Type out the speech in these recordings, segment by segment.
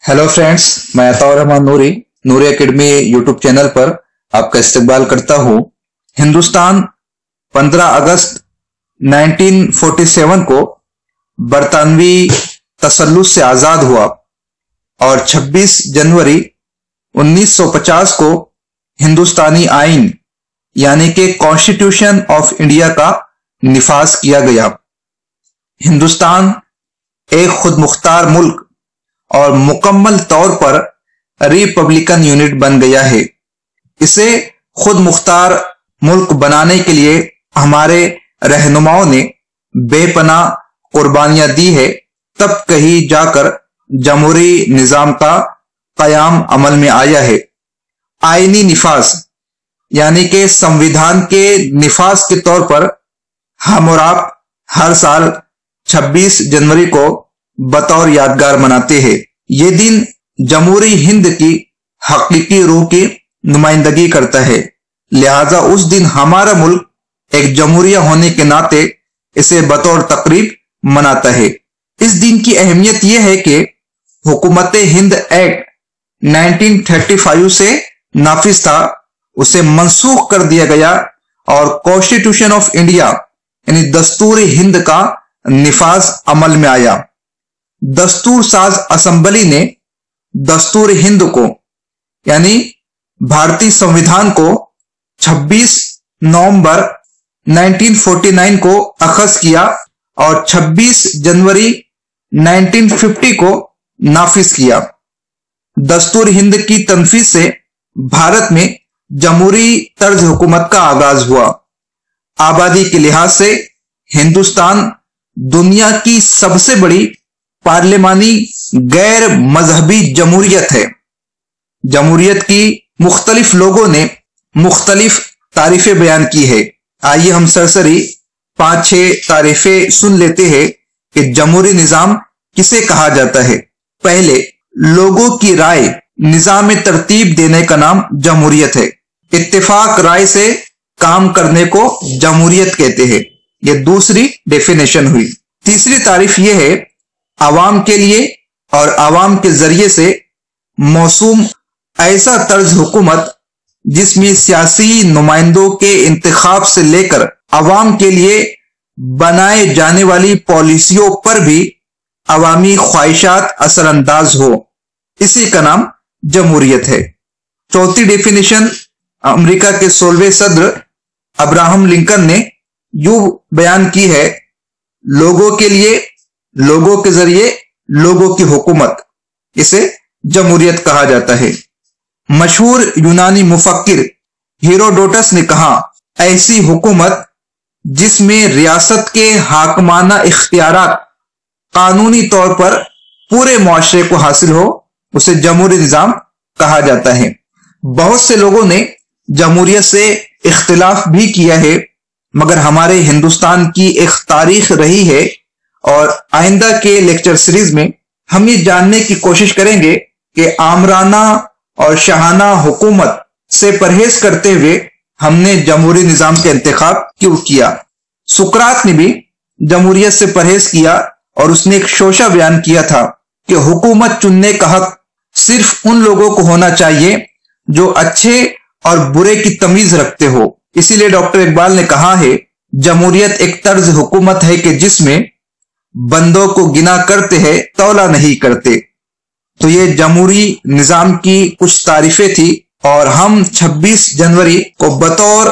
Hello friends, मैं अताउर रहमान नूरी नूरी academy YouTube channel पर आपका इस्तकबाल करता हूं। हिंदुस्तान 15 अगस्त 1947 को बरतानवी तसल्लुत से आजाद हुआ और 26 जनवरी 1950 को हिंदुस्तानी आइन यानी कि कॉन्स्टिट्यूशन ऑफ इंडिया का निफाज किया गया। हिंदुस्तान एक खुद मुख्तार मुल्क और मुकम्मल तौर पर रिपब्लिकन यूनिट बन गया है। इसे खुद मुख्तार मुल्क बनाने के लिए हमारे रहनुमाओं ने बेपनाह कुर्बानियां दी है, तब कहीं जाकर जमहूरी निजाम का कयाम अमल में आया है। आईनी निफाज यानी कि संविधान के निफाज के तौर पर हम और आप हर साल 26 जनवरी को बतौर यादगार मनाते हैं। ये दिन जमहूरी हिंद की हकीकी रूह की नुमाइंदगी करता है, लिहाजा उस दिन हमारा मुल्क एक जमहूरिया होने के नाते इसे बतौर तकरीब मनाता है। इस दिन की अहमियत यह है कि हुकूमत हिंद एक्ट 1935 से नाफिज था, उसे मनसूख कर दिया गया और कॉन्स्टिट्यूशन ऑफ इंडिया यानी दस्तूर हिंद का निफाज अमल में आया। दस्तूर साज असेंबली ने दस्तूर हिंद को यानी भारतीय संविधान को 26 नवंबर 1949 को अखज किया और 26 जनवरी 1950 को नाफिज किया। दस्तूर हिंद की तनफीज से भारत में जमहूरी तर्ज हुकूमत का आगाज हुआ। आबादी के लिहाज से हिंदुस्तान दुनिया की सबसे बड़ी पार्लिमानी गैर मजहबी जमहूरियत है। जमहूरियत की मुख्तलिफ लोगों ने मुख्तलिफ तारीफें बयान की है। आइए हम सरसरी 5-6 तारीफें सुन लेते हैं कि जमहूरी निजाम किसे कहा जाता है। पहले, लोगों की राय निजाम तरतीब देने का नाम जमहूरियत है। इत्तेफाक राय से काम करने को जमहूरियत कहते हैं। यह दूसरी डेफिनेशन हुई। तीसरी तारीफ यह है, आवाम के लिए और आवाम के जरिए से मौसूम ऐसा तर्ज हुकूमत जिसमें सियासी नुमाइंदों के इंतखाब से लेकर आवाम के लिए बनाए जाने वाली पॉलिसियों पर भी अवामी ख्वाहिशात असरअंदाज हो, इसी का नाम जमहूरियत है। चौथी डेफिनेशन अमेरिका के 16वें सदर अब्राहम लिंकन ने यूं बयान की है, लोगों के लिए, लोगों के जरिए लोगों की हुकूमत, इसे जमहूरियत कहा जाता है। मशहूर यूनानी मुफक्किर हेरोडोटस ने कहा, ऐसी हुकूमत जिसमें रियासत के हाकमाना इख्तियारात कानूनी तौर पर पूरे मुआशरे को हासिल हो, उसे जमहूरी निजाम कहा जाता है। बहुत से लोगों ने जमहूरियत से इख्तिलाफ भी किया है, मगर हमारे हिंदुस्तान की एक तारीख रही है और आइंदा के लेक्चर सीरीज में हम ये जानने की कोशिश करेंगे कि आमराना और शाहाना हुकूमत से परहेज करते हुए हमने जमहूरी निजाम का इंतखाब क्यों किया। सुकरात ने भी जमहूरियत से परहेज किया और उसने एक शोशा बयान किया था कि हुकूमत चुनने का हक सिर्फ उन लोगों को होना चाहिए जो अच्छे और बुरे की तमीज रखते हो। इसीलिए डॉक्टर इकबाल ने कहा है, जमहूरियत एक तर्ज हुकूमत है कि जिसमें बंदों को गिना करते हैं, तौला नहीं करते। तो ये जमहूरी निजाम की कुछ तारीफें थी और हम 26 जनवरी को बतौर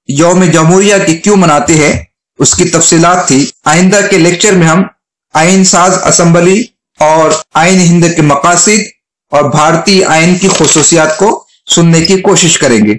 यौम जमहूरिया की क्यों मनाते हैं उसकी तफसीलात थी। आइंदा के लेक्चर में हम आइन साज असेंबली और आइन हिंद के मकासिद और भारतीय आइन की खुसूसियात को सुनने की कोशिश करेंगे।